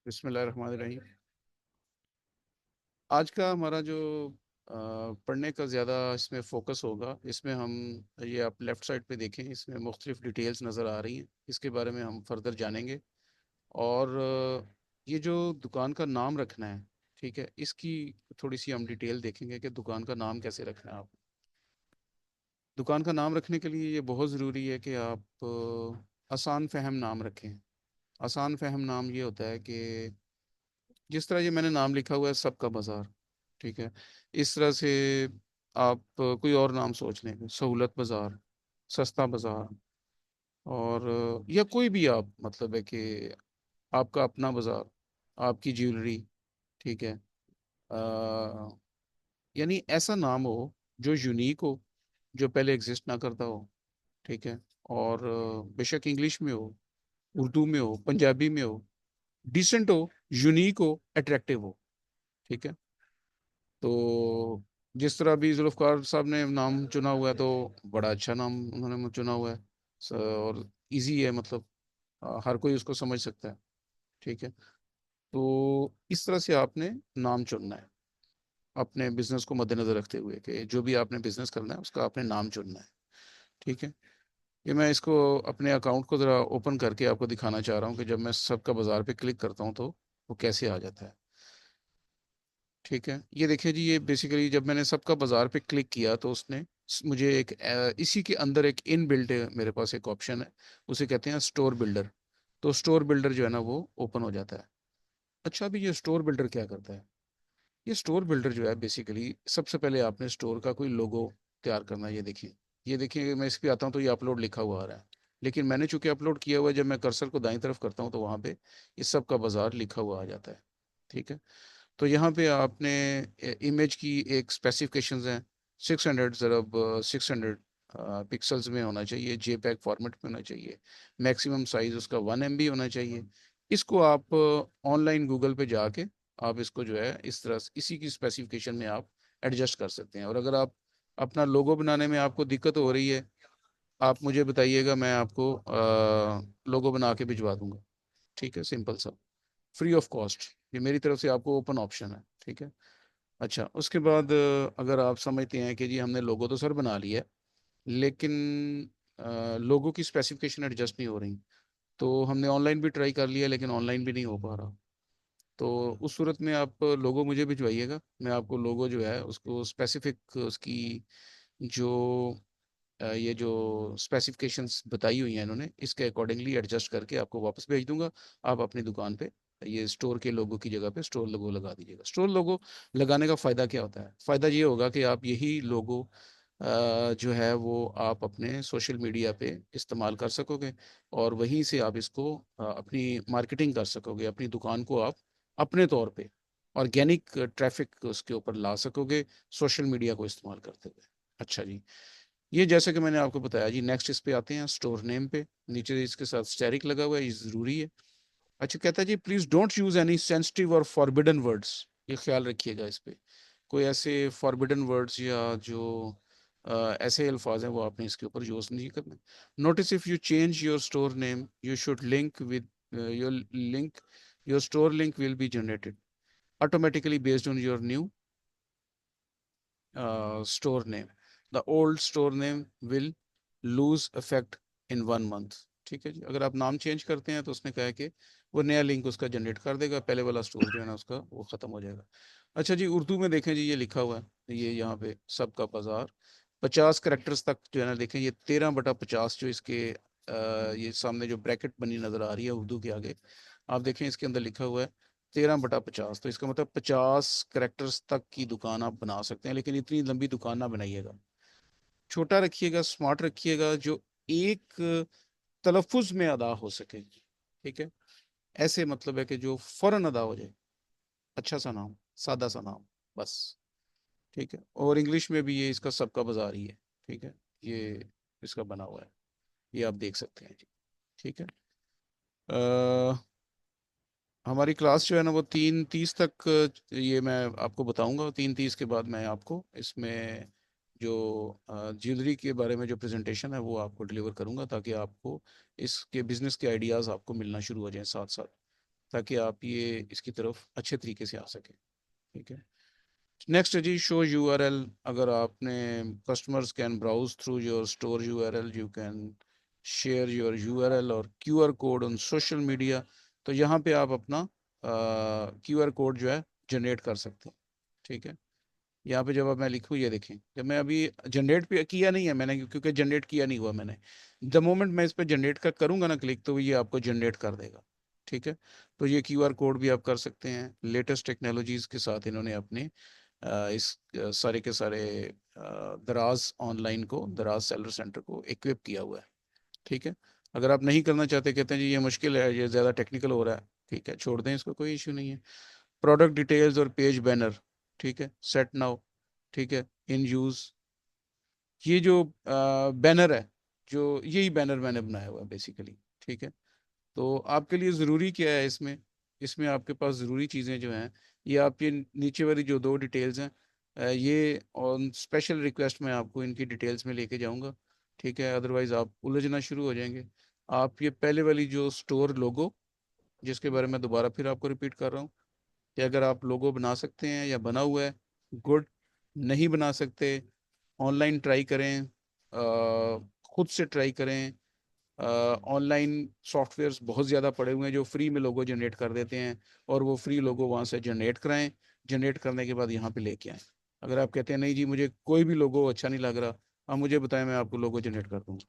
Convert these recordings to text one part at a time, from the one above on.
बिस्मिल्लाहिर्रहमानिर्रहीम। आज का हमारा जो पढ़ने का ज़्यादा इसमें फोकस होगा, इसमें हम ये आप लेफ़्ट साइड पे देखें, इसमें मुख्तलिफ डिटेल्स नज़र आ रही हैं। इसके बारे में हम फर्दर जानेंगे। और ये जो दुकान का नाम रखना है, ठीक है, इसकी थोड़ी सी हम डिटेल देखेंगे कि दुकान का नाम कैसे रखना है। आप दुकान का नाम रखने के लिए ये बहुत ज़रूरी है कि आप आसान फहम नाम रखें। आसान फहम नाम ये होता है कि जिस तरह ये मैंने नाम लिखा हुआ है, सबका बाजार, ठीक है, इस तरह से आप कोई और नाम सोच लें, सहूलत बाजार, सस्ता बाजार, और या कोई भी आप मतलब है कि आपका अपना बाजार, आपकी ज्वेलरी, ठीक है। यानी ऐसा नाम हो जो यूनिक हो, जो पहले एग्जिस्ट ना करता हो, ठीक है। और बेशक इंग्लिश में हो, उर्दू में हो, पंजाबी में हो, डिसेंट हो, यूनिक हो, अट्रैक्टिव हो, ठीक है। तो जिस तरह अभी जुल्फ़कार साहब ने नाम चुना हुआ है, तो बड़ा अच्छा नाम उन्होंने चुना हुआ है। और इजी है, मतलब हर कोई उसको समझ सकता है, ठीक है। तो इस तरह से आपने नाम चुनना है, अपने बिजनेस को मद्देनजर रखते हुए कि जो भी आपने बिजनेस करना है उसका आपने नाम चुनना है, ठीक है। ये मैं इसको अपने अकाउंट को ज़रा ओपन करके आपको दिखाना चाह रहा हूँ कि जब मैं सबका बाजार पे क्लिक करता हूँ तो वो कैसे आ जाता है, ठीक है। ये देखिए जी, ये बेसिकली जब मैंने सबका बाजार पे क्लिक किया तो उसने मुझे एक इसी के अंदर एक इन बिल्ट मेरे पास एक ऑप्शन है, उसे कहते हैं स्टोर बिल्डर। तो स्टोर बिल्डर जो है ना, वो ओपन हो जाता है। अच्छा, अभी ये स्टोर बिल्डर क्या करता है? ये स्टोर बिल्डर जो है, बेसिकली सबसे पहले आपने स्टोर का कोई लोगो तैयार करना है। ये देखिए मैं इस पे आता हूँ तो ये अपलोड लिखा हुआ आ रहा है, लेकिन मैंने चूंकि अपलोड किया हुआ है, जब मैं कर्सर को दाईं तरफ करता हूँ तो वहाँ पे इस सब का बाजार लिखा हुआ आ जाता है, ठीक है। तो यहाँ पे आपने इमेज की एक स्पेसिफिकेशंस हैं, 600 ज़रब 600 पिक्सल्स में होना चाहिए, जेपैग फॉर्मेट में होना चाहिए, मैक्सिमम साइज उसका 1 MB होना चाहिए। इसको आप ऑनलाइन गूगल पे जाके आप इसको जो है इस तरह से इसी की स्पेसिफिकेशन में आप एडजस्ट कर सकते हैं। और अगर आप अपना लोगो बनाने में आपको दिक्कत हो रही है, आप मुझे बताइएगा, मैं आपको लोगो बना के भिजवा दूंगा, ठीक है, सिंपल सा, फ्री ऑफ कॉस्ट। ये मेरी तरफ से आपको ओपन ऑप्शन है, ठीक है। अच्छा, उसके बाद अगर आप समझते हैं कि जी हमने लोगो तो सर बना लिया है, लेकिन लोगो की स्पेसिफिकेशन एडजस्ट नहीं हो रही, तो हमने ऑनलाइन भी ट्राई कर लिया लेकिन ऑनलाइन भी नहीं हो पा रहा, तो उस सूरत में आप लोगो मुझे भिजवाइएगा। मैं आपको लोगो जो है उसको स्पेसिफिक उसकी जो ये जो स्पेसिफिकेशंस बताई हुई हैं इन्होंने, इसके अकॉर्डिंगली एडजस्ट करके आपको वापस भेज दूंगा। आप अपनी दुकान पे ये स्टोर के लोगो की जगह पे स्टोर लोगो लगा दीजिएगा। स्टोर लोगो लगाने का फ़ायदा क्या होता है? फ़ायदा ये होगा कि आप यही लोगो जो है वो आप अपने सोशल मीडिया पे इस्तेमाल कर सकोगे, और वहीं से आप इसको अपनी मार्केटिंग कर सकोगे। अपनी दुकान को आप अपने तौर पे ऑर्गेनिक ट्रैफिक उसके ऊपर ला सकोगे, सोशल मीडिया को इस्तेमाल करते हुए। अच्छा जी, ये जैसे कि मैंने आपको बताया जी, नेक्स्ट इस पे आते हैं स्टोर नेम पे। नीचे इसके साथ स्टेरिक लगा हुआ है, ये ज़रूरी है। अच्छा, कहता है जी please don't use any sensitive और फॉरबिडन वर्ड्स। ये ख्याल रखिएगा इस पे, कोई ऐसे फॉरबिडन वर्ड्स या जो ऐसे अल्फाज हैं वो आपने इसके ऊपर यूज़ नहीं करना। Notice if you change your store name you should link with your link your store link will be generated automatically based on your new store name. The old store name will lose effect in 1 month। ठीक है जी, अगर आप नाम change करते हैं तो उसने कहा है कि वो नया लिंक उसका जनरेट कर देगा, पहले वाला स्टोर जो है ना उसका वो ख़त्म हो जाएगा। अच्छा जी, उर्दू में देखें जी, ये लिखा हुआ है, ये यहाँ पे सबका बाजार 50 कैरेक्टर्स तक जो है ना, देखें ये 13/50 जो इसके ये सामने जो ब्रैकेट बनी नज़र आ रही है उर्दू के आगे, आप देखें इसके अंदर लिखा हुआ है 13/50। तो इसका मतलब 50 कैरेक्टर्स तक की दुकान आप बना सकते हैं, लेकिन इतनी लंबी दुकान ना बनाइएगा। छोटा रखिएगा, स्मार्ट रखिएगा, जो एक तलफ़ुज़ में अदा हो सके, ठीक है। ऐसे मतलब है कि जो फौरन अदा हो जाए, अच्छा सा नाम, सादा सा नाम, बस, ठीक है। और इंग्लिश में भी ये इसका सबका बाजार ही है, ठीक है। ये इसका बना हुआ है, ये आप देख सकते हैं जी, ठीक है। हमारी क्लास जो है ना वो 3:30 तक, ये मैं आपको बताऊंगा। 3:30 के बाद मैं आपको इसमें जो ज्वेलरी के बारे में जो प्रेजेंटेशन है वो आपको डिलीवर करूंगा, ताकि आपको इसके बिजनेस के आइडियाज़ आपको मिलना शुरू हो जाएं साथ साथ। ताकि आप ये इसकी तरफ अच्छे तरीके से आ सकें। ठीक है। नेक्स्ट है जी शो यूआरएल। अगर आपने customers can browse through your store URL, you can share your URL और QR code on social media. तो यहाँ पे आप अपना क्यूआर कोड जो है जनरेट कर सकते हैं। ठीक है। यहाँ पे जब अब मैं लिखूँ, ये देखें, जब मैं अभी जनरेट पे किया नहीं है मैंने, क्योंकि जनरेट किया नहीं हुआ मैंने। द मोमेंट मैं इस पर जनरेट का करूँगा ना क्लिक, तो ये आपको जनरेट कर देगा। ठीक है। तो ये क्यूआर कोड भी आप कर सकते हैं। लेटेस्ट टेक्नोलॉजीज के साथ इन्होंने अपने इस सारे के सारे दराज ऑनलाइन को, दराज सेलर सेंटर को इक्विप किया हुआ है। ठीक है। अगर आप नहीं करना चाहते, कहते हैं जी ये मुश्किल है, ये ज़्यादा टेक्निकल हो रहा है, ठीक है, छोड़ दें इसको, कोई इशू नहीं है। प्रोडक्ट डिटेल्स और पेज बैनर, ठीक है, सेट नाउ, ठीक है, इन यूज। ये जो बैनर है, जो यही बैनर मैंने बनाया हुआ है बेसिकली। ठीक है। तो आपके लिए ज़रूरी क्या है इसमें? इसमें आपके पास ज़रूरी चीज़ें जो हैं, ये आपके नीचे वाली जो दो डिटेल्स हैं, ये ऑन स्पेशल रिक्वेस्ट में आपको इनकी डिटेल्स में लेके जाऊंगा। ठीक है, अदरवाइज़ आप उलझना शुरू हो जाएंगे। आप ये पहले वाली जो स्टोर लोगो, जिसके बारे में दोबारा फिर आपको रिपीट कर रहा हूँ, कि अगर आप लोगो बना सकते हैं या बना हुआ है, गुड। नहीं बना सकते, ऑनलाइन ट्राई करें, खुद से ट्राई करें। ऑनलाइन सॉफ्टवेयर्स बहुत ज़्यादा पड़े हुए हैं जो फ्री में लोगो जनरेट कर देते हैं, और वो फ्री लोगो वहाँ से जनरेट कराएं। जनरेट करने के बाद यहाँ पे लेके आएँ। अगर आप कहते हैं नहीं जी मुझे कोई भी लोगो अच्छा नहीं लग रहा, आप मुझे बताएं, मैं आपको लोगो जनरेट कर दूँगा।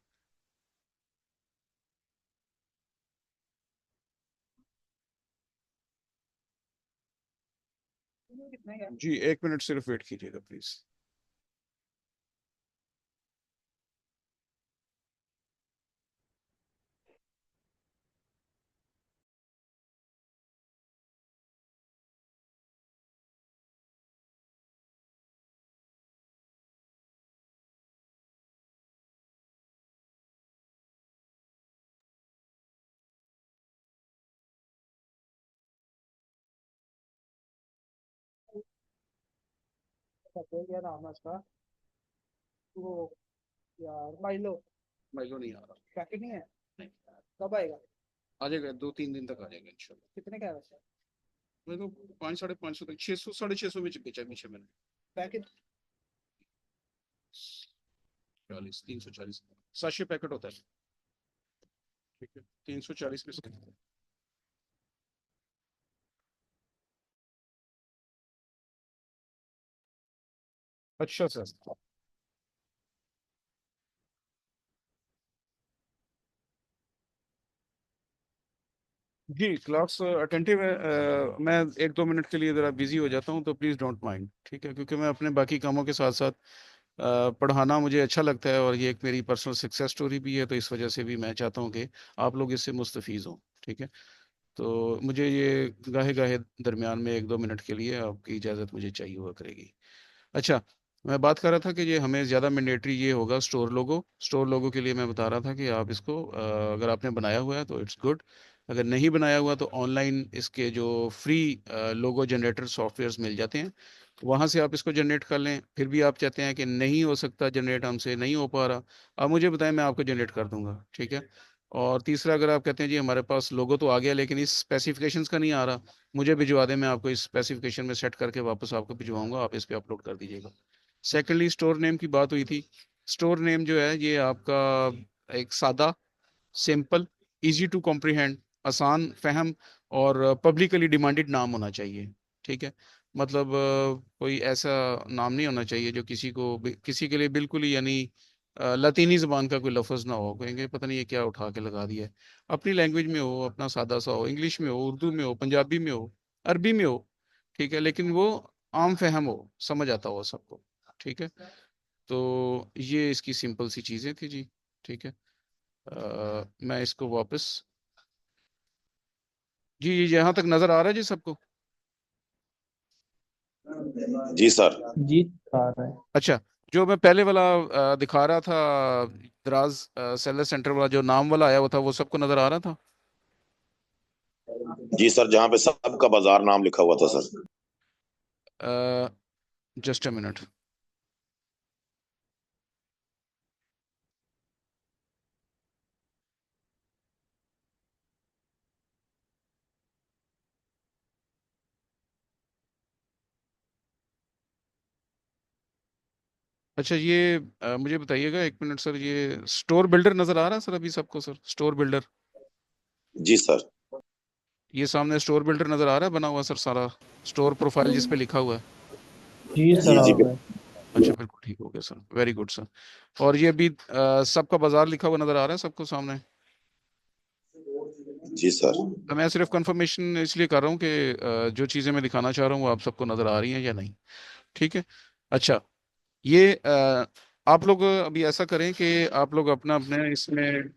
जी 1 मिनट सिर्फ वेट कीजिएगा प्लीज़। क्या नाम है उसका? वो यार माइलो। माइलो नहीं आ रहा। पैकेट नहीं है? नहीं, कब आएगा? आ जाएगा 2-3 दिन तक आ जाएगा इंशाल्लाह। कितने का है वैसे? मेरे को 500-550 तक, 600 650 में बेचा नीचे मैंने। पैकेट? 40, 340 साशे पैकेट होता है। ठीक है, 340 में से। अच्छा सर। जी क्लास अटेंटिव है। मैं 1-2 मिनट के लिए ज़रा बिजी हो जाता हूँ, तो प्लीज़ डोंट माइंड, ठीक है, क्योंकि मैं अपने बाकी कामों के साथ साथ पढ़ाना मुझे अच्छा लगता है, और ये एक मेरी पर्सनल सक्सेस स्टोरी भी है, तो इस वजह से भी मैं चाहता हूँ कि आप लोग इससे मुस्तफ़ीज़ हों। ठीक है। तो मुझे ये गाहे गाहे दरमियान में 1-2 मिनट के लिए आपकी इजाज़त मुझे चाहिए हुआ करेगी। अच्छा, मैं बात कर रहा था कि ये हमें ज़्यादा मैंडेटरी ये होगा स्टोर लोगो। स्टोर लोगो के लिए मैं बता रहा था कि आप इसको अगर आपने बनाया हुआ है तो इट्स गुड। अगर नहीं बनाया हुआ तो ऑनलाइन इसके जो फ्री लोगो जनरेटर सॉफ्टवेयर्स मिल जाते हैं, वहाँ से आप इसको जनरेट कर लें। फिर भी आप चाहते हैं कि नहीं हो सकता जनरेट, हमसे नहीं हो पा रहा, आप मुझे बताएं, मैं आपको जनरेट कर दूंगा। ठीक है। और तीसरा, अगर आप कहते हैं जी हमारे पास लोगो तो आ गया लेकिन इस स्पेसिफिकेशंस का नहीं आ रहा, मुझे भिजवा दें, मैं आपको इस स्पेसिफिकेशन में सेट करके वापस आपको भिजवाऊंगा, आप इस पे अपलोड कर दीजिएगा। सेकेंडली, स्टोर नेम की बात हुई थी। स्टोर नेम जो है ये आपका एक सादा, सिंपल, इजी टू कॉम्प्रिहेंड, आसान फहम और पब्लिकली डिमांडेड नाम होना चाहिए। ठीक है। मतलब कोई ऐसा नाम नहीं होना चाहिए जो किसी के लिए बिल्कुल ही, यानी लतीनी जबान का कोई लफ्ज ना हो, कहेंगे पता नहीं ये क्या उठा के लगा दिया है। अपनी लैंग्वेज में हो, अपना सादा सा हो, इंग्लिश में हो, उर्दू में हो, पंजाबी में हो, अरबी में हो। ठीक है, लेकिन वो आम फहम हो, समझ आता हो सबको। ठीक है। तो ये इसकी सिंपल सी चीज़ें थी जी। ठीक है। मैं इसको वापस, जी जी यहाँ तक नज़र आ रहा है जी सबको? जी सर। जी आ रहा है। अच्छा, जो मैं पहले वाला दिखा रहा था, दराज सेलर सेंटर वाला जो नाम वाला आया हुआ था, वो सबको नज़र आ रहा था? जी सर, जहाँ पे सबका बाजार नाम लिखा हुआ था सर। Just a minute. अच्छा, ये मुझे बताइएगा, एक मिनट सर, ये स्टोर बिल्डर नजर आ रहा है सर अभी सबको? सर स्टोर बिल्डर, जी सर। ये सामने स्टोर बिल्डर नजर आ रहा है बना हुआ सर, सारा स्टोर प्रोफाइल जिस पे लिखा हुआ है? जी सर जी आ जी रहा है। अच्छा, बिल्कुल ठीक हो गया सर, वेरी गुड सर। और ये अभी सबका बाजार लिखा हुआ नजर आ रहा है सबको सामने? जी सर। तो मैं सिर्फ कंफर्मेशन इसलिए कर रहा हूँ कि जो चीज़ें मैं दिखाना चाह रहा हूँ वो आप सबको नजर आ रही हैं या नहीं। ठीक है। अच्छा, ये आप लोग अभी ऐसा करें कि आप लोग अपना अपने इसमें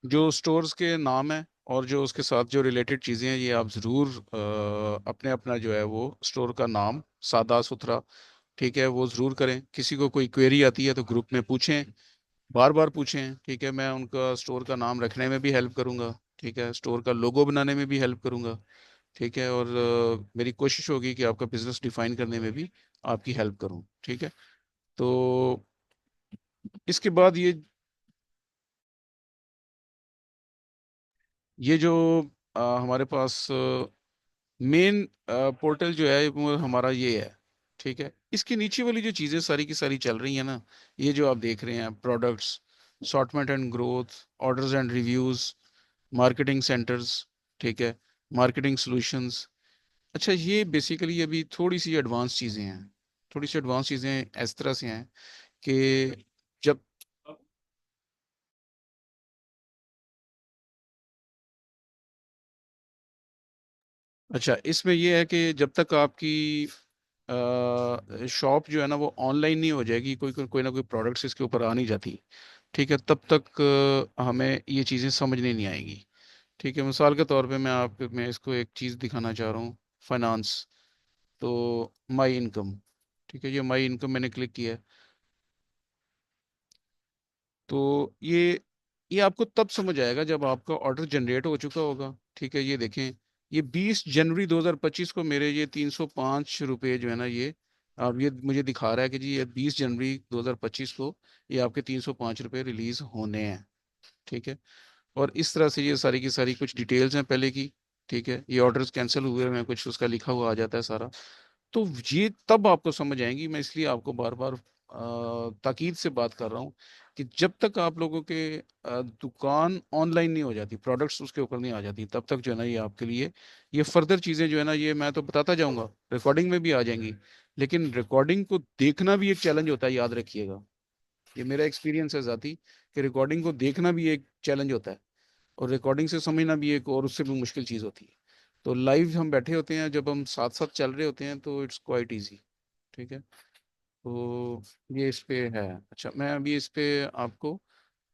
जो स्टोर्स के नाम है और जो उसके साथ जो रिलेटेड चीज़ें हैं, ये आप ज़रूर अपने अपना जो है वो स्टोर का नाम सादा सुथरा, ठीक है, वो ज़रूर करें। किसी को कोई क्वेरी आती है तो ग्रुप में पूछें, बार बार पूछें, ठीक है। मैं उनका स्टोर का नाम रखने में भी हेल्प करूंगा, ठीक है, स्टोर का लोगो बनाने में भी हेल्प करूंगा, ठीक है। और मेरी कोशिश होगी कि आपका बिजनेस डिफाइन करने में भी आपकी हेल्प करूं, ठीक है। तो इसके बाद ये जो हमारे पास मेन पोर्टल जो है वो हमारा ये है, ठीक है। इसके नीचे वाली जो चीज़ें सारी की सारी चल रही हैं ना, ये जो आप देख रहे हैं, products, assortment and growth, orders and reviews, marketing centres, ठीक है, मार्केटिंग सॉल्यूशंस। अच्छा, ये बेसिकली अभी थोड़ी सी एडवांस चीज़ें हैं, थोड़ी सी एडवांस चीज़ें इस तरह से हैं कि जब, अच्छा, इसमें ये है कि जब तक आपकी शॉप जो है ना वो ऑनलाइन नहीं हो जाएगी, कोई ना कोई प्रोडक्ट्स इसके ऊपर आ नहीं जाती, ठीक है, तब तक हमें ये चीज़ें समझ नहीं आएगी, ठीक है। मिसाल के तौर पे मैं इसको एक चीज़ दिखाना चाह रहा हूँ, फाइनेंस। तो माई इनकम, ठीक है, ये माई इनकम मैंने क्लिक किया है। तो ये आपको तब समझ आएगा जब आपका ऑर्डर जनरेट हो चुका होगा, ठीक है। ये देखें, ये 20 जनवरी 2025 को मेरे ये 305 रुपये जो है ना, ये अब ये मुझे दिखा रहा है कि जी ये 20 जनवरी 2025 को ये आपके 305 रुपये रिलीज होने हैं, ठीक है। और इस तरह से ये सारी की सारी कुछ डिटेल्स हैं पहले की, ठीक है। ये ऑर्डर्स कैंसिल हुए हैं, कुछ उसका लिखा हुआ आ जाता है सारा। तो ये तब आपको समझ आएंगी, मैं इसलिए आपको बार बार ताकीद से बात कर रहा हूँ कि जब तक आप लोगों के दुकान ऑनलाइन नहीं हो जाती, प्रोडक्ट्स उसके ऊपर नहीं आ जाती, तब तक जो है ना ये आपके लिए ये फर्दर चीज़ें जो है ना, ये मैं तो बताता जाऊंगा, रिकॉर्डिंग में भी आ जाएंगी। लेकिन रिकॉर्डिंग को देखना भी एक चैलेंज होता है, याद रखिएगा। ये मेरा एक्सपीरियंस है ज़ाती, कि रिकॉर्डिंग को देखना भी एक चैलेंज होता है, और रिकॉर्डिंग से समझना भी एक और उससे भी मुश्किल चीज़ होती है। तो लाइव हम बैठे होते हैं, जब हम साथ साथ चल रहे होते हैं तो इट्स क्वाइट इजी, ठीक है। तो ये इस पे है। अच्छा, मैं अभी इस पे आपको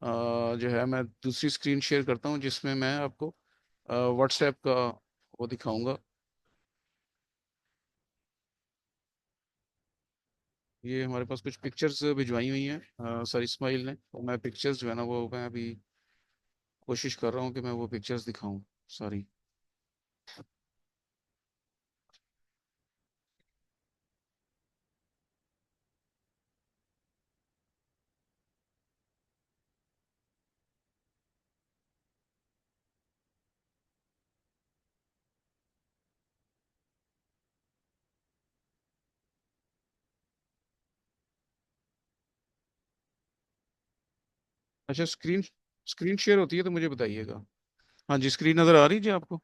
जो है मैं दूसरी स्क्रीन शेयर करता हूँ जिसमें मैं आपको व्हाट्सएप का वो दिखाऊंगा। ये हमारे पास कुछ पिक्चर्स भिजवाई हुई हैं सर इस्माइल ने, तो मैं पिक्चर्स जो है ना वो मैं अभी कोशिश कर रहा हूँ कि मैं वो पिक्चर्स दिखाऊं सारी। अच्छा, स्क्रीन स्क्रीन शेयर होती है तो मुझे बताइएगा। हाँ जी, स्क्रीन नज़र आ रही है जी आपको?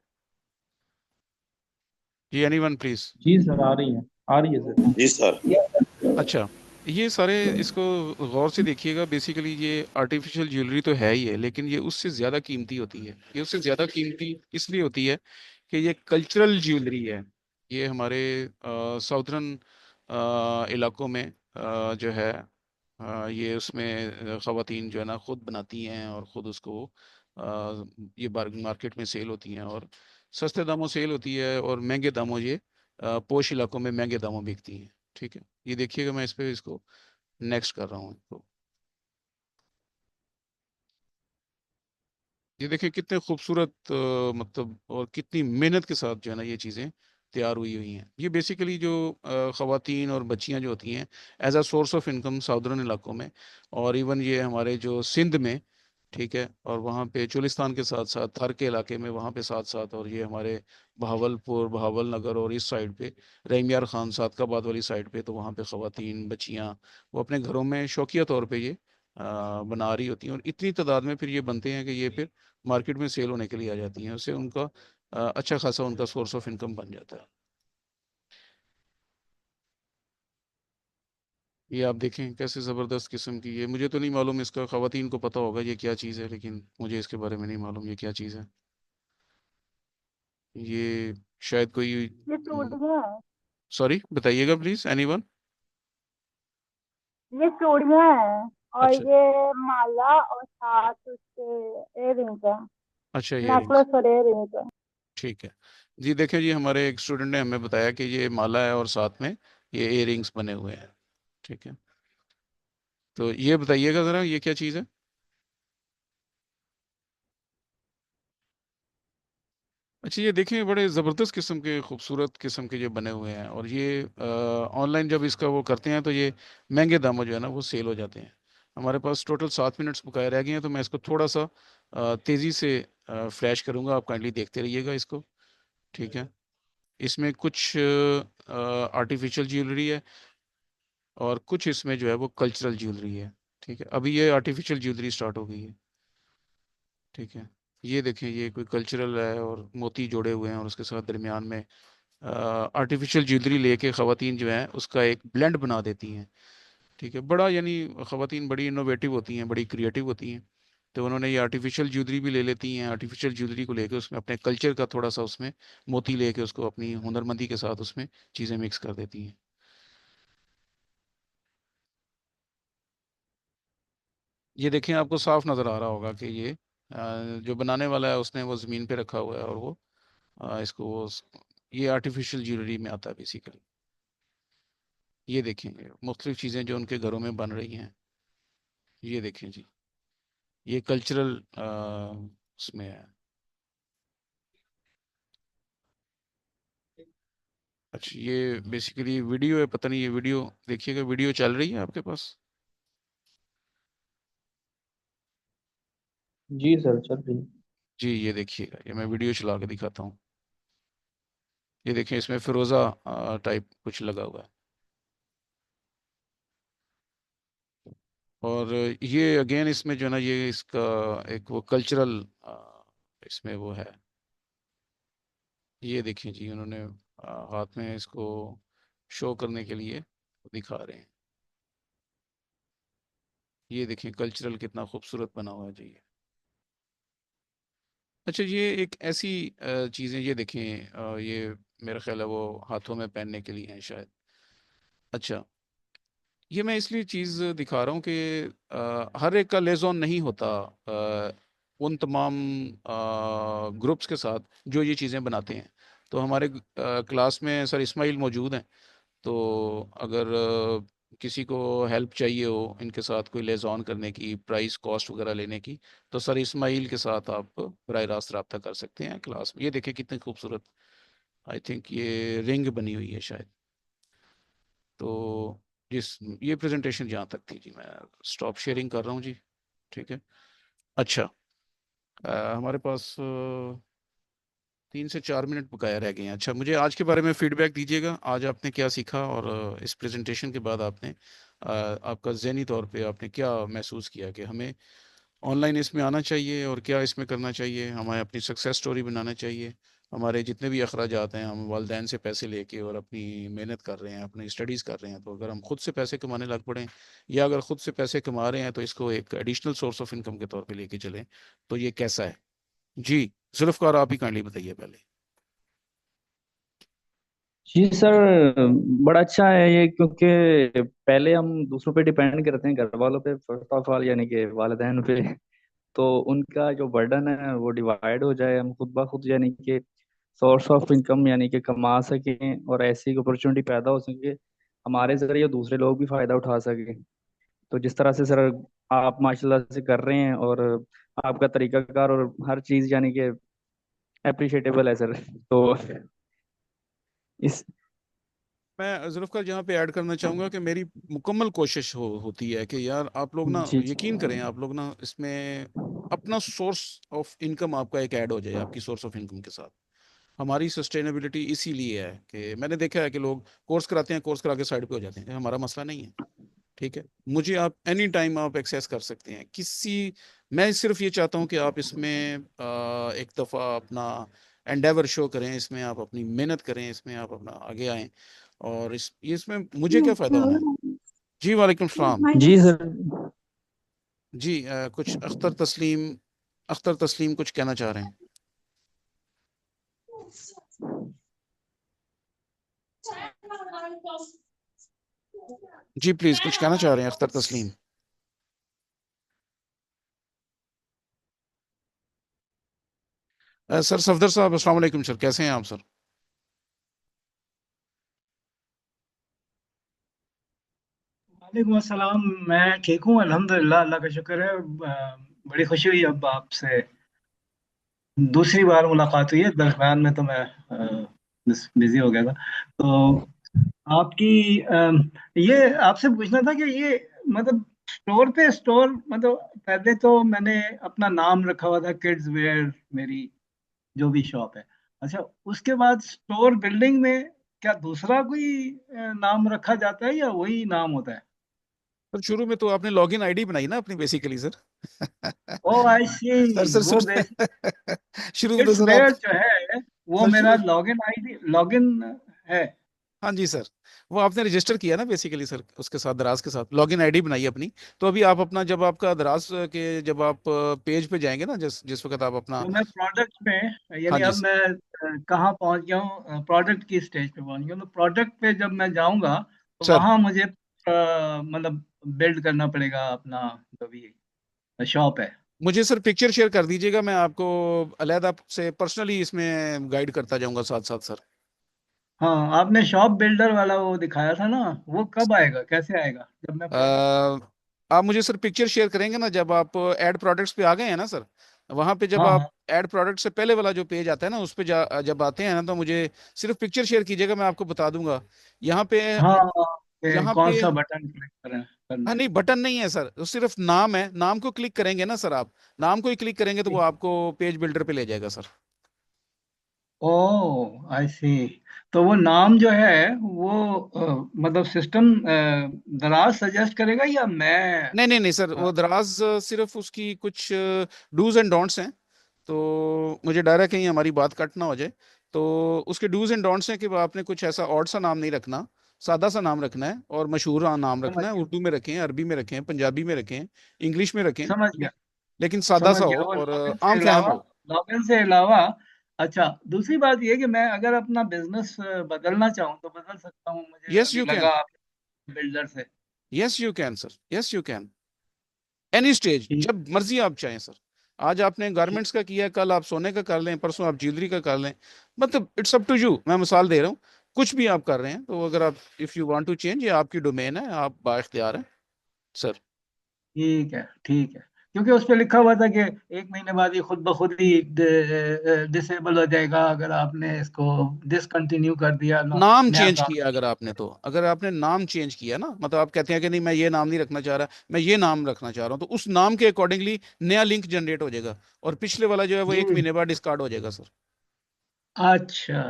जी, एनीवन प्लीज। जी सर आ रही है, आ रही है सर। जी सर। अच्छा, ये सारे इसको गौर से देखिएगा। बेसिकली ये आर्टिफिशियल ज्वेलरी तो है ही है, लेकिन ये उससे ज़्यादा कीमती होती है। ये उससे ज़्यादा कीमती इसलिए होती है कि ये कल्चरल ज्वेलरी है। ये हमारे साउथर्न इलाकों में जो है ये उसमें ख़वातीन जो है ना खुद बनाती हैं और ख़ुद उसको ये मार्केट में सेल होती हैं, और सस्ते दामों सेल होती है, और महंगे दामों ये पोश इलाकों में महंगे दामों बिकती हैं, ठीक है। ये देखिएगा, मैं इस पे इसको नेक्स्ट कर रहा हूँ तो ये देखिए कितने खूबसूरत मतलब, और कितनी मेहनत के साथ जो है ना ये चीज़ें तैयार हुई हुई हैं। ये बेसिकली जो ख़वातीन और बच्चियां जो होती हैं as a source of income southern इलाकों में, और इवन ये हमारे जो सिंध में ठीक है। और वहाँ पे चोलिस्तान के साथ साथ थर के इलाके में वहाँ पे साथ साथ, और ये हमारे बहावलपुर, बहावल नगर और इस साइड पे रहीम यार खान सादकाबाद वाली साइड पे, तो वहाँ पे ख़वातीन बच्चियाँ वो अपने घरों में शौकिया तौर पे ये बना रही होती हैं, और इतनी तादाद में फिर ये बनते हैं कि ये फिर मार्केट में सेल होने के लिए आ जाती हैं। उससे उनका अच्छा खासा उनका सोर्स ऑफ इनकम बन जाता है। ये आप देखें कैसे ज़बरदस्त किस्म की, ये मुझे तो नहीं मालूम, इसका ख़वातीन को पता होगा ये क्या चीज़ है, लेकिन मुझे इसके बारे में नहीं मालूम ये क्या चीज़ है। ये शायद कोई, ये चूड़ियाँ हैं। सॉरी बताइएगा प्लीज़, एनीवन। ये चूड़ियाँ हैं और अच्छा। ये माला और साथ उसके इयररिंग्स है। अच्छा, इयरिंग्स। नेकलेस और इयररिंग्स है। ठीक है। जी देखिए जी, हमारे एक स्टूडेंट ने हमें बताया कि ये माला है और साथ में ये इयरिंग्स बने हुए हैं। ठीक है। तो ये बताइएगा ज़रा ये क्या चीज़ है। अच्छा, ये देखें बड़े ज़बरदस्त किस्म के, खूबसूरत किस्म के ये बने हुए हैं, और ये ऑनलाइन जब इसका वो करते हैं तो ये महंगे दामों जो है ना वो सेल हो जाते हैं। हमारे पास टोटल 7 मिनट्स बकाया रह गए हैं, तो मैं इसको थोड़ा सा तेज़ी से फ्लैश करूँगा, आप काइंडली देखते रहिएगा इसको। ठीक है। इसमें कुछ आर्टिफिशियल ज्वेलरी है, और कुछ इसमें जो है वो कल्चरल ज्वेलरी है। ठीक है, अभी ये आर्टिफिशियल ज्वेलरी स्टार्ट हो गई है। ठीक है। ये देखें, ये कोई कल्चरल है और मोती जोड़े हुए हैं, और उसके साथ दरमियान में आर्टिफिशियल ज्वेलरी लेके ख़वातीन जो हैं उसका एक ब्लेंड बना देती हैं। ठीक है, बड़ा यानी ख़वातीन बड़ी इनोवेटिव होती हैं, बड़ी क्रिएटिव होती हैं। तो उन्होंने ये आर्टिफिशियल ज्वेलरी भी ले लेती हैं, आर्टिफिशियल ज्वेलरी को लेके उसमें अपने कल्चर का थोड़ा सा उसमें मोती लेके उसको अपनी हुनरमंदी के साथ उसमें चीज़ें मिक्स कर देती हैं। ये देखें, आपको साफ नज़र आ रहा होगा कि ये जो बनाने वाला है उसने वो ज़मीन पे रखा हुआ है, और वो इसको वो ये आर्टिफिशियल ज्वेलरी में आता है बेसिकली। ये देखें, मुख्तलिफ चीज़ें जो उनके घरों में बन रही हैं। ये देखें जी, ये कल्चरल उसमें है। अच्छा, ये बेसिकली वीडियो है, पता नहीं ये वीडियो देखिएगा, वीडियो चल रही है आपके पास। जी सर, चल रही है। जी ये देखिएगा, ये मैं वीडियो चला के दिखाता हूँ। ये देखें, इसमें फिरोज़ा टाइप कुछ लगा हुआ है, और ये अगेन इसमें जो है ना ये इसका एक वो कल्चरल इसमें वो है। ये देखिए जी, उन्होंने हाथ में इसको शो करने के लिए दिखा रहे हैं। ये देखिए कल्चरल कितना खूबसूरत बना हुआ है जी ये। अच्छा, ये एक ऐसी चीज़ें, ये देखें ये मेरा ख्याल है वो हाथों में पहनने के लिए हैं शायद। अच्छा, ये मैं इसलिए चीज़ दिखा रहा हूँ कि हर एक का लेज़ ऑन नहीं होता उन तमाम ग्रुप्स के साथ जो ये चीज़ें बनाते हैं। तो हमारे क्लास में सर इस्माइल मौजूद हैं, तो अगर किसी को हेल्प चाहिए हो इनके साथ कोई लेज़ ऑन करने की, प्राइस कॉस्ट वगैरह लेने की, तो सर इस्माइल के साथ आप बराह रास्त रब्ता कर सकते हैं क्लास में। ये देखिए कितनी खूबसूरत, आई थिंक ये रिंग बनी हुई है शायद। तो जिस ये प्रेजेंटेशन जहाँ तक थी जी, मैं स्टॉप शेयरिंग कर रहा हूँ जी। ठीक है। अच्छा, हमारे पास 3 से 4 मिनट बकाया रह गए हैं। अच्छा, मुझे आज के बारे में फीडबैक दीजिएगा, आज आपने क्या सीखा, और इस प्रेजेंटेशन के बाद आपने आपका ज़हनी तौर पे आपने क्या महसूस किया कि हमें ऑनलाइन इसमें आना चाहिए, और क्या इसमें करना चाहिए, हमें अपनी सक्सेस स्टोरी बनाना चाहिए। हमारे जितने भी अखराजात हैं, हम वालदैन से पैसे लेके और अपनी मेहनत कर रहे हैं, अपनी स्टडीज़ कर रहे हैं, तो अगर हम खुद से पैसे कमाने लग पड़ें, या अगर खुद से पैसे कमा रहे हैं तो इसको एक एडिशनल सोर्स ऑफ इनकम के तौर पे लेके चलें, तो ये कैसा है जी। जुल्फ़कार, आप ही काइंडली बताइए पहले। जी सर, बड़ा अच्छा है ये, क्योंकि पहले हम दूसरों पे डिपेंड करते हैं, घर वालों पे फर्स्ट ऑफ ऑल, यानी कि वालिदैन पे। तो उनका जो बर्डन है वो डिवाइड हो जाए, हम खुद ब खुद यानी कि सोर्स ऑफ इनकम यानी कि कमा सकें, और ऐसी अपॉर्चुनिटी पैदा हो सके हमारे जरिए दूसरे लोग भी फायदा उठा सकें। तो जिस तरह से सर आप माशाल्लाह से कर रहे हैं, और आपका तरीकाकार और हर चीज़ यानी कि अप्रिशिएटेबल है सर। तो इस मैं जुल्फ़कार जहाँ पे ऐड करना चाहूँगा कि मेरी मुकम्मल कोशिश होती है कि यार आप लोग ना जी यकीन करें, आप लोग ना इसमें अपना सोर्स ऑफ इनकम आपका एक ऐड हो जाए आपकी सोर्स ऑफ इनकम के साथ। हमारी सस्टेनेबिलिटी इसीलिए है कि मैंने देखा है कि लोग कोर्स कराते हैं, कोर्स करा के साइड पे हो जाते हैं, हमारा मसला नहीं है। ठीक है, मुझे आप एनी टाइम आप एक्सेस कर सकते हैं किसी। मैं सिर्फ ये चाहता हूँ कि आप इसमें एक दफ़ा अपना एंडेवर शो करें, इसमें आप अपनी मेहनत करें, इसमें आप अपना आगे आएं। और इसमें मुझे क्या फ़ायदा होना है। जी वालेकुम सलाम। जी सर। जी कुछ अख्तर तस्लीम कुछ कहना चाह रहे हैं। जी प्लीज कुछ कहना चाह रहे हैं अख्तर तस्लीम। सर सफदर साहब अस्सलाम वालेकुम सर, कैसे हैं आप सर। वालेकुम अस्सलाम। मैं ठीक हूँ अल्हम्दुलिल्लाह, अल्लाह का शुक्र है। बड़ी खुशी हुई अब आपसे दूसरी बार मुलाकात हुई है। दरमियान में तो मैं बिजी हो गया था। तो आपकी ये आपसे पूछना था कि ये मतलब स्टोर पे स्टोर मतलब पहले तो मैंने अपना नाम रखा हुआ था किड्स वेयर, मेरी जो भी शॉप है। अच्छा, उसके बाद स्टोर बिल्डिंग में क्या दूसरा कोई नाम रखा जाता है या वही नाम होता है? सर शुरू में तो आपने लॉगिन आईडी बनाई ना अपनी बेसिकली सर। ओ आई सी। सर सर वो सर बेसिक शुरू में तो किड्स सर आप वेयर जो है वो सर मेरा शुरू लॉगिन आईडी लॉगिन है। हाँ जी सर, वो आपने रजिस्टर किया ना बेसिकली सर, उसके साथ दराज के साथ लॉगिन आईडी बनाई अपनी। तो अभी आप अपना जब आपका दराज के जब आप पेज पे जाएंगे ना, जिस जिस वक्त आप अपना। तो मैं प्रोडक्ट में हाँ यानी जी अब मैं कहाँ पहुंच गया हूँ, प्रोडक्ट की स्टेज पे पहुंच गया हूँ। तो प्रोडक्ट पे जब मैं जाऊंगा तो सर, वहां मुझे मतलब बिल्ड करना पड़ेगा अपना जो भी शॉप है। मुझे सर पिक्चर शेयर कर दीजिएगा, मैं आपको अलहदा से पर्सनली इसमें गाइड करता जाऊंगा साथ साथ सर। हाँ, आपने शॉप बिल्डर वाला वो दिखाया था ना, वो कब आएगा, कैसे आएगा जब मैं प्रोडक्ट? अ, आप मुझे सर पिक्चर शेयर करेंगे ना जब आप ऐड प्रोडक्ट्स पे आ गए हैं ना सर। वहां पे जब हाँ आप हाँ ऐड प्रोडक्ट से पहले वाला जो पेज आता है ना, उस पे जब आते हैं ना, तो मुझे सिर्फ पिक्चर शेयर कीजिएगा, मैं आपको बता दूंगा यहाँ पे। हाँ हाँ, यहाँ कौन पे सा बटन क्लिक करना हाँ है? नहीं, बटन नहीं है सर, वो सिर्फ नाम है। नाम को क्लिक करेंगे ना सर, आप नाम को ही क्लिक करेंगे तो वो आपको पेज बिल्डर पे ले जाएगा सर। ओह आई सी। तो वो नाम जो है वो मतलब सिस्टम दराज सजेस्ट करेगा या मैं? नहीं नहीं नहीं सर, अ, वो दराज सिर्फ उसकी कुछ डूज एंड डोंट्स हैं। तो मुझे डर है कहीं हमारी बात कट ना हो जाए। तो उसके डूज एंड डोंट्स हैं कि वो आपने कुछ ऐसा ऑड सा नाम नहीं रखना, सादा सा नाम रखना है और मशहूर नाम रखना समझ है। गया, उर्दू में रखें, अरबी में रखें, पंजाबी में रखें, इंग्लिश में रखें, समझ गया, लेकिन सादा समझ सा गया। हो वो और लॉगिन से आम फहम अलावा, हो। लॉगिन से अलावा। अच्छा, दूसरी बात ये कि मैं अगर अपना बिजनेस बदलना चाहूँ तो बदल सकता हूँ, मुझे यस अभी यू लगा कैन, आप बिल्डर से। Yes you can sir, yes you can, any stage ठीक जब मर्जी आप चाहें सर। आज आपने ठीक। गारमेंट्स का किया है, कल आप सोने का कर लें, परसों आप ज्वेलरी का कर लें। मतलब इट्स अप टू यू, मैं मिसाल दे रहा हूँ। कुछ भी आप कर रहे हैं तो अगर आप if you want to change, ये आपकी डोमेन है, आप बाइख्तियार हैं सर। ठीक है, ठीक है। क्योंकि उस पे लिखा हुआ था कि 1 महीने बाद ये खुद ब खुद ही डिसेबल हो जाएगा अगर आपने इसको डिसकंटिन्यू कर दिया ना, नाम नया चेंज काम। किया अगर आपने, तो अगर आपने नाम चेंज किया ना, मतलब आप कहते हैं कि नहीं मैं ये नाम नहीं रखना चाह रहा, मैं ये नाम रखना चाह रहा हूँ, तो उस नाम के अकॉर्डिंगली नया लिंक जनरेट हो जाएगा और पिछले वाला जो है वो जी। 1 महीने बाद डिस्कार्ड हो जाएगा सर। अच्छा,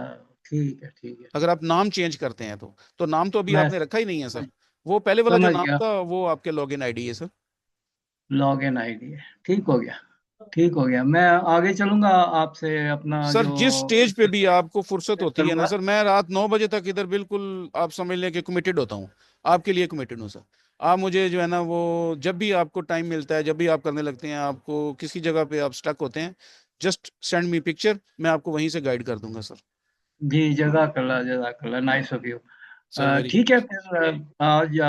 ठीक है, ठीक है, अगर ठीक आप नाम चेंज करते हैं तो नाम तो अभी है। मैं आपने रखा ही नहीं है सर। वो पहले वाला जो समझ नाम गया। था वो आपके लॉगिन आईडी है सर। लॉग इन आईडी है। ठीक हो गया, ठीक हो गया। मैं आगे चलूंगा आपसे अपना सर जो जिस स्टेज पे भी आपको फुर्सत होती है ना करूंगा। सर, मैं रात 9 बजे तक इधर बिल्कुल आप समझ लें कि कमिटेड होता हूँ, आपके लिए कमिटेड हूँ सर। आप मुझे जो है ना वो जब भी आपको टाइम मिलता है, जब भी आप करने लगते हैं, आपको किसी जगह पे आप स्टक होते हैं, जस्ट सेंड मी पिक्चर, मैं आपको वहीं से गाइड कर दूंगा सर। जी, जजाकल्ला, जजाकल्ला, nice of you. Sir very ठीक है, फिर आज